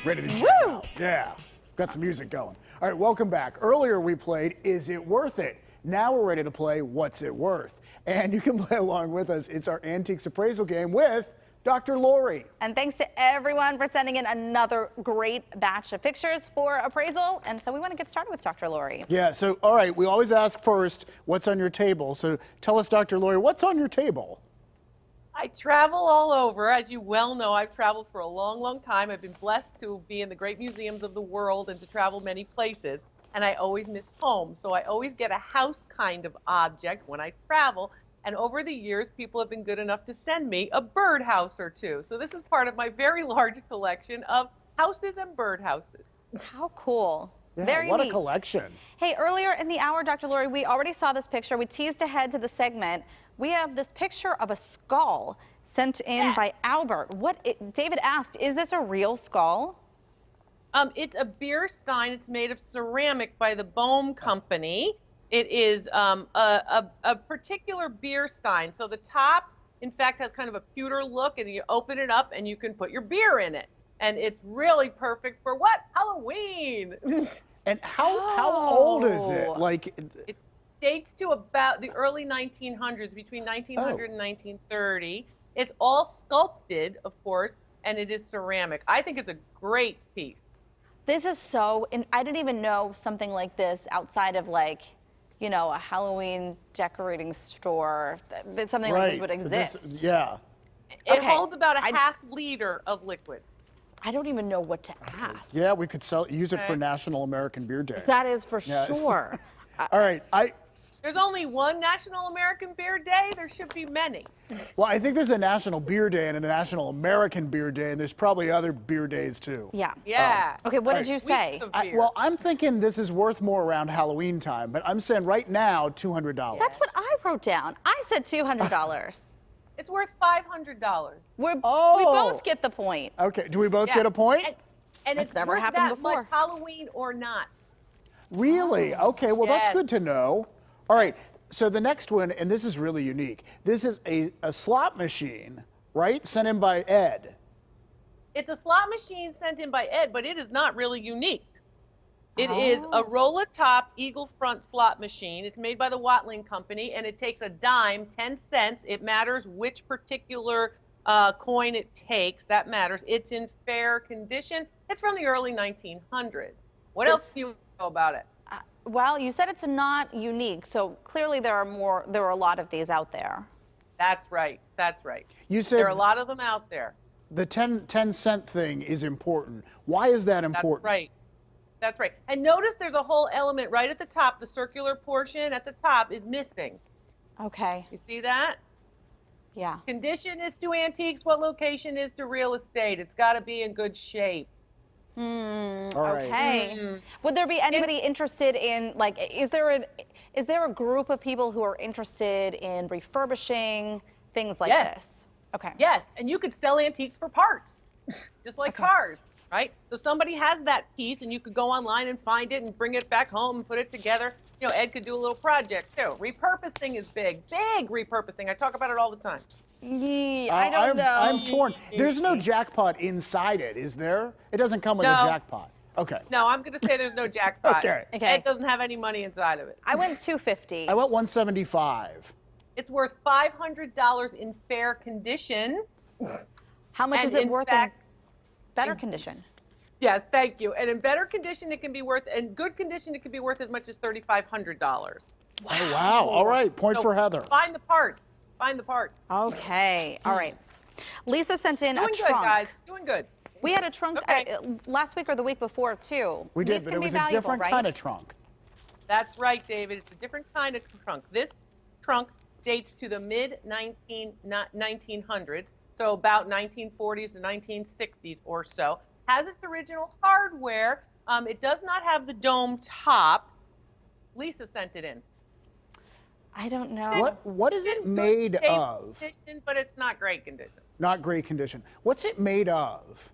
Ready to check it out. Yeah, got some music going. All right, welcome back. Earlier we played Is It Worth It? Now we're ready to play What's It Worth? And you can play along with us. It's our Antiques Appraisal game with Dr. Lori. And thanks to everyone for sending in another great batch of pictures for appraisal. And so we want to get started with Dr. Lori. Yeah, so all right, we always ask first, what's on your table? So tell us, Dr. Lori, what's on your table? I travel all over. As you well know, I've traveled for a long, long time. I've been blessed to be in the great museums of the world and to travel many places. And I always miss home. So I always get a house kind of object when I travel. And over the years, people have been good enough to send me a birdhouse or two. So this is part of my very large collection of houses and birdhouses. How cool. Yeah, Very what neat. a collection. Hey, earlier in the hour, Dr. Lori, we already saw this picture. We teased ahead to the segment. We have this picture of a skull sent in by Albert. David asked, is this a real skull? It's a Beerstein. It's made of ceramic by the Bohm Company. It is a particular Beerstein. So the top, in fact, has kind of a pewter look, and you open it up and you can put your beer in it. And it's really perfect for what? Halloween. And how old is it? Like, it dates to about the early 1900s, between 1900 and 1930. It's all sculpted, of course, and it is ceramic. I think it's a great piece. This is so, and I didn't even know something like this outside of like, you know, a Halloween decorating store, that something like this would exist. Yeah. It holds about a half liter of liquid. I don't even know what to ask. Yeah, we could use it for National American Beer Day. That is for sure. All right, There's only one National American Beer Day. There should be many. Well, I think there's a National Beer Day and a National American Beer Day, and there's probably other beer days too. Yeah. Yeah. Okay, what did you say? Well, I'm thinking this is worth more around Halloween time, but I'm saying right now, $200. That's what I wrote down. I said $200. It's worth $500. We both get the point. Okay, do we both get a point? And That's it's never worth happened that before. much, Halloween or not. Really? Okay, well, that's Yes. good to know. All right, so the next one, and this is really unique. This is a slot machine, right? Sent in by Ed. It's a slot machine sent in by Ed, but it is not really unique. It is a roll-a-top eagle front slot machine. It's made by the Watling Company, and it takes a dime, 10 cents. It matters which particular coin it takes. That matters. It's in fair condition. It's from the early 1900s. What else do you know about it? Well, you said it's not unique, so clearly there are a lot of these out there. That's right. That's right. You said there are a lot of them out there. the 10-cent thing is important. Why is that important? That's right. That's right. And notice there's a whole element right at the top. The circular portion at the top is missing. Okay. You see that? Yeah. Condition is to antiques what location is to real estate. It's got to be in good shape. All right. Okay. Would there be anybody interested in, like, is there a group of people who are interested in refurbishing things like this? Okay. Yes, and you could sell antiques for parts, just like cars, right? So somebody has that piece, and you could go online and find it and bring it back home and put it together. You know, Ed could do a little project too. Repurposing is big repurposing. I talk about it all the time. Yeah, I don't know. I'm torn. There's no jackpot inside it, is there? It doesn't come with a jackpot. Okay. No, I'm going to say there's no jackpot. Okay. Ed doesn't have any money inside of it. I went $250. I went $175. It's worth $500 in fair condition. How much is it worth in better condition? Yes, thank you. And in better condition, it can be worth, in good condition, it can be worth as much as $3,500. Wow. Oh, wow. All right. Point for Heather. Find the part. Find the part. Okay. All right. Lisa sent in a trunk. Doing good, guys. Doing good. We had a trunk last week or the week before, too. We did, but it was a different kind of trunk. That's right, David. It's a different kind of trunk. This trunk dates to the mid-1900s, so about 1940s to 1960s or so. Has its original hardware. It does not have the dome top. Lisa sent it in. I don't know. What is it made of? Condition, but it's not great condition. Not great condition. What's it made of?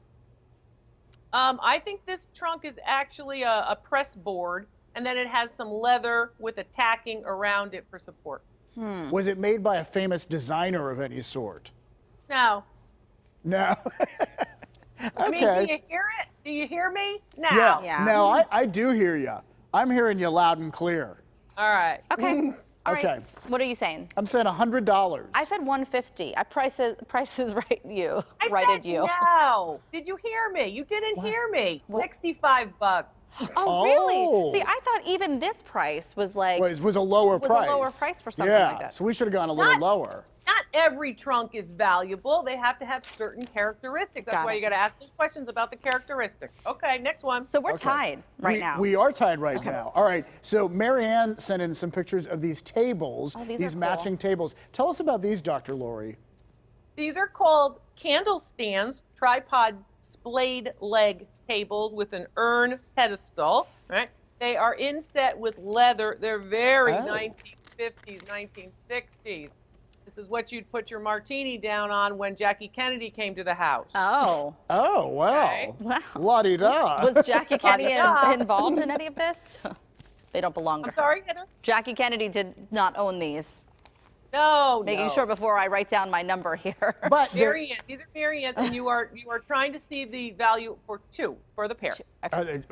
I think this trunk is actually a press board, and then it has some leather with a tacking around it for support. Was it made by a famous designer of any sort? No. No. I mean, Okay. do you hear it? Do you hear me? Yeah. Now. Yeah. No, I do hear you. I'm hearing you loud and clear. All right. Okay. All right. Okay. What are you saying? I'm saying $100. I said 150. I prices right you. I righted said you. no. Did you hear me? You didn't hear me. What? 65 bucks. Oh, really? Oh. See, I thought even this price was like Was a lower was price. a lower price for something yeah. like that. So we should have gone a little Not- lower. Not every trunk is valuable. They have to have certain characteristics. That's Got why it. you got to ask those questions about the characteristics. Okay, next one. So we're Okay. tied right now. We are tied right now. All right. So Marianne sent in some pictures of these tables, Oh, these are cool. matching tables. Tell us about these, Dr. Lori. These are called candle stands, tripod splayed leg tables with an urn pedestal, right? They are inset with leather. They're very Oh. 1950s, 1960s. This is what you'd put your martini down on when Jackie Kennedy came to the house. Oh. Oh, wow. Okay. Wow. La-di-da. Was Jackie Kennedy Yeah. involved in any of this? They don't belong to I'm her. sorry, Heather? Jackie Kennedy did not own these. No, Making no. sure before I write down my number here. But they're- Marianne, these are Marianne's, and you are trying to see the value for the pair.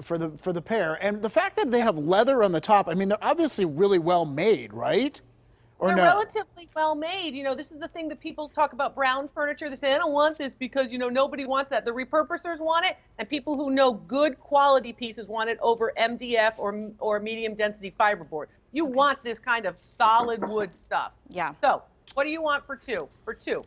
for the pair, and the fact that they have leather on the top, I mean, they're obviously really well made, right? Or They're no? relatively well made. You know, this is the thing that people talk about brown furniture. They say, I don't want this because, nobody wants that. The repurposers want it, and people who know good quality pieces want it over MDF or medium density fiberboard. You want this kind of solid wood stuff. Yeah. So, what do you want for two? For two.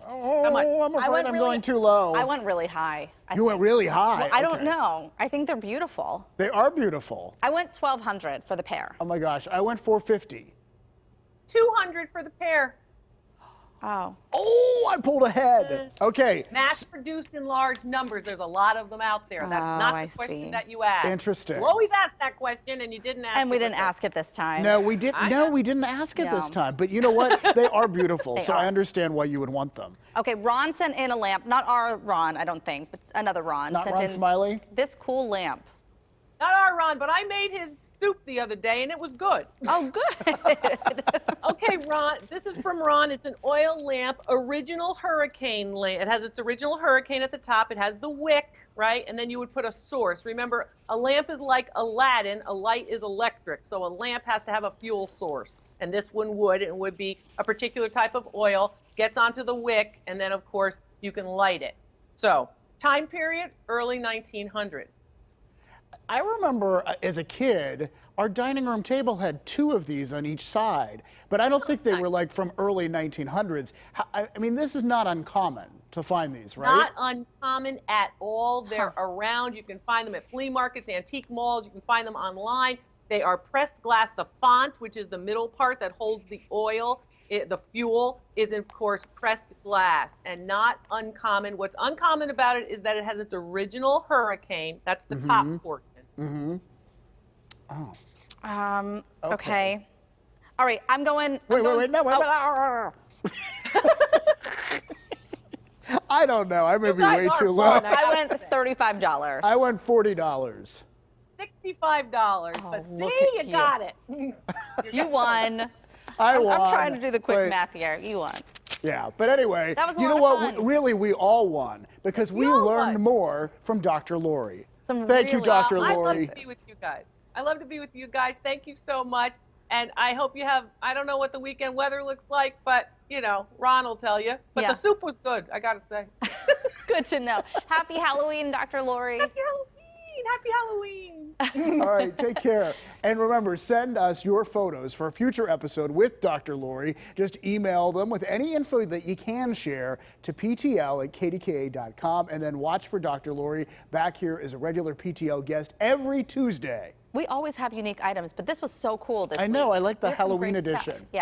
Oh, How much? I'm afraid went I'm really- going too low. I went really high. You went really high. Well, I don't Okay. know. I think they're beautiful. They are beautiful. I went 1,200 for the pair. Oh my gosh, I went 450. 200 for the pair. Oh. Oh, I pulled ahead. Okay. Mass produced in large numbers. There's a lot of them out there. That's Oh, not I the question see. that you asked. Interesting. You always ask that question, and you didn't ask And we it didn't with ask it this time. No, we didn't. I No, know. we didn't ask it this No. time. But you know what? They are beautiful, They so are. I understand why you would want them. Okay, Ron sent in a lamp. Not our Ron, I don't think, but another Ron. Not sent Ron in Smiley? This cool lamp. Not our Ron, but I made his soup the other day, and it was good. Oh, good. Okay, Ron, this is from Ron. It's an oil lamp, original hurricane lamp. It has its original hurricane at the top. It has the wick, right? And then you would put a source. Remember, a lamp is like Aladdin. A light is electric. So a lamp has to have a fuel source. And this one would, and would be a particular type of oil, gets onto the wick, and then, of course, you can light it. So, time period, early 1900. I remember as a kid, our dining room table had two of these on each side, but I don't think they were like from early 1900s. I mean, this is not uncommon to find these, right? Not uncommon at all. They're around. You can find them at flea markets, antique malls. You can find them online. They are pressed glass. The font, which is the middle part that holds the oil, the fuel, is of course pressed glass and not uncommon. What's uncommon about it is that it has its original hurricane. That's the top portion. Oh. Okay. All right, I'm going. Wait, no, wait. I don't know. I may be guys way are too low. fun. I went $35. I went $40. $65. Oh, But look see, at you you. got it. You won. I I'm won. trying to do the quick Wait, math here. You won. Yeah, but anyway, That was a you know lot of what? fun. Really, we all won because we all learned won. more from Dr. Lori. Some Thank you, really- Dr. I love Lori. to be with you guys. I love to be with you guys. Thank you so much. And I hope you have, I don't know what the weekend weather looks like, but, Ron will tell you. But Yeah. the soup was good, I got to say. Good to know. Happy Halloween, Dr. Lori. Happy Halloween! Happy Halloween! All right, take care. And remember, send us your photos for a future episode with Dr. Lori. Just email them with any info that you can share to ptl@kdka.com, and then watch for Dr. Lori back here as a regular PTL guest every Tuesday. We always have unique items, but this was so cool this I know, week. I like the We had some Halloween great stuff. edition. Yeah.